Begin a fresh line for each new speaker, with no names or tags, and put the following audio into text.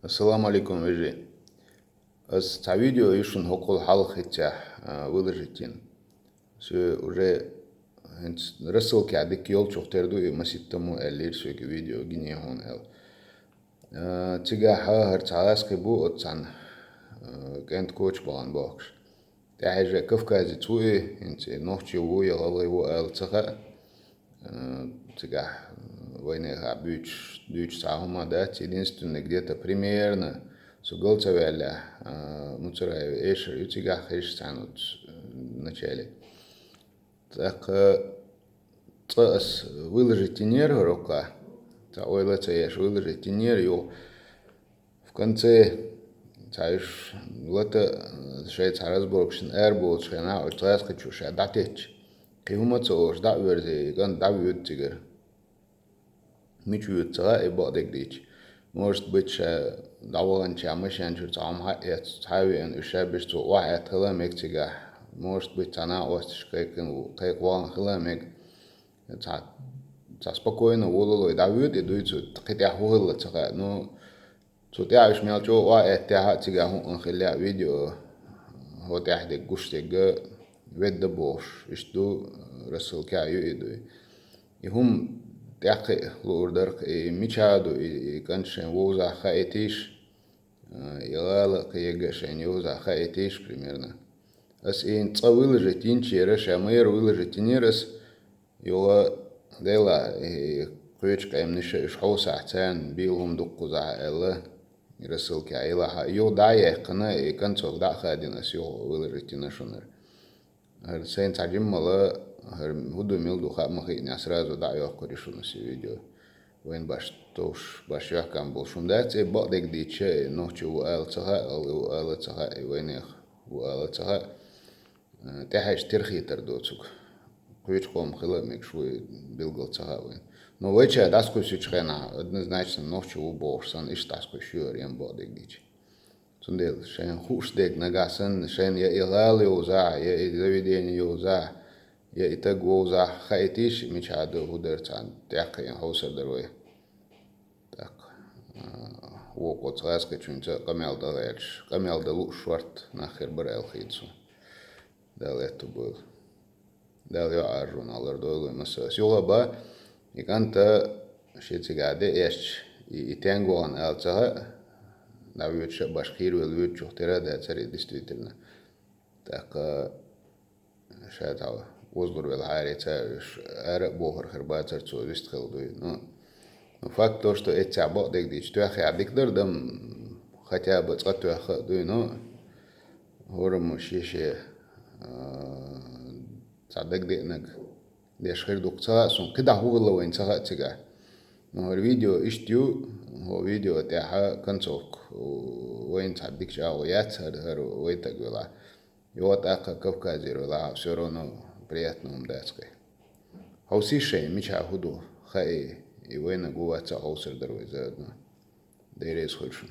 Ассаламу алейкум, вежарий. С видео ишун хокол хаахь выложить. Все уже рассылки адик йол чухтерду и маситтаму эллир сюки видео гине хон эл. Тига хаахь бу отцан кент коч балан бокш. Тахже кавкази цуи инце нохчи ву ялалай ву эл цаха. Тига войнеха бюч сахума дать. Единственное где-то примерно суголцавеля муцараев эшер ютига хэш санут в начале. Так выложить тенер рука. Та ойлаца еш выложить тенер ё в конце таиш лата шейц разборкшин эрбол шайна отряд хочу ша датеч. Кемуца ош да верзе ган да вютигер. Мичу ца и бодегдич. Может быть, доволен чамышен чурцам хайвен ушебиш то вахет хламектига. Может быть, она остишкайкен кайкван хламек. Та спокойно вололой давид и дуйцу хотя хугла цага. Ну, тут я уж мелчо вахет тяга тига хун хиля видео. Вот я хде гуштега ведда бош. Ишту рассылки аю идуй. И хум تأخي لوردرك ميشادو كانشين ووزا хаийтиш يغالا كيجاشين يوزا хаийтиш примерно. Ас ца выложить инчереш, а мэр выложить инерес йола дела крючка им нише шхоса цен билгум дуккуза элла рассылки айла йо дае кана и концов да хадинас йо выложить инашунер. Сейн цаджим мала худу милду хабмахи сразу да я корешу на все видео. Вен баш тош баш я кам был шумдать и бадек диче ночью у эл цага и венех у эл цага. Тахаш терхитер доцук. Кучком хиламик швы билгал цага вен. Но вечер даску сючхена однозначно ночью у бошсан и штаску шюрем бадек диче. Тундел шен хуштек нагасан шен я илали уза я и заведение уза. Я и так воуза хаийтиш мечаду худерцан тяхкаен хоусер дерой. Так. Вот цаска чунца камел да лушварт нахер барел хитсу. Дал это был. Дал я аржун алар дойлу маса. Сюла ба и канта шетигаде эш и тенгуан алцага навьюча башкир велвют чухтера да цари действительно. Так шатава воздух вел цариш бохар хербацар цурист хелдуй. Ну, факт то, что эти абадек дич туахи адиктор дам хотя бы цатуаха дуй, но горому шише цадек денег дешхер дукца сун кида хугла вен цага цига. Но видео иштю видео тяха концовк вен цадик чао яцар хер вейтак вела. И вот ака кавказир вела все равно приятно умдацкой. Хаусише мича худу хай и война гуваца аусер дорой заодно. Дерез хочешь.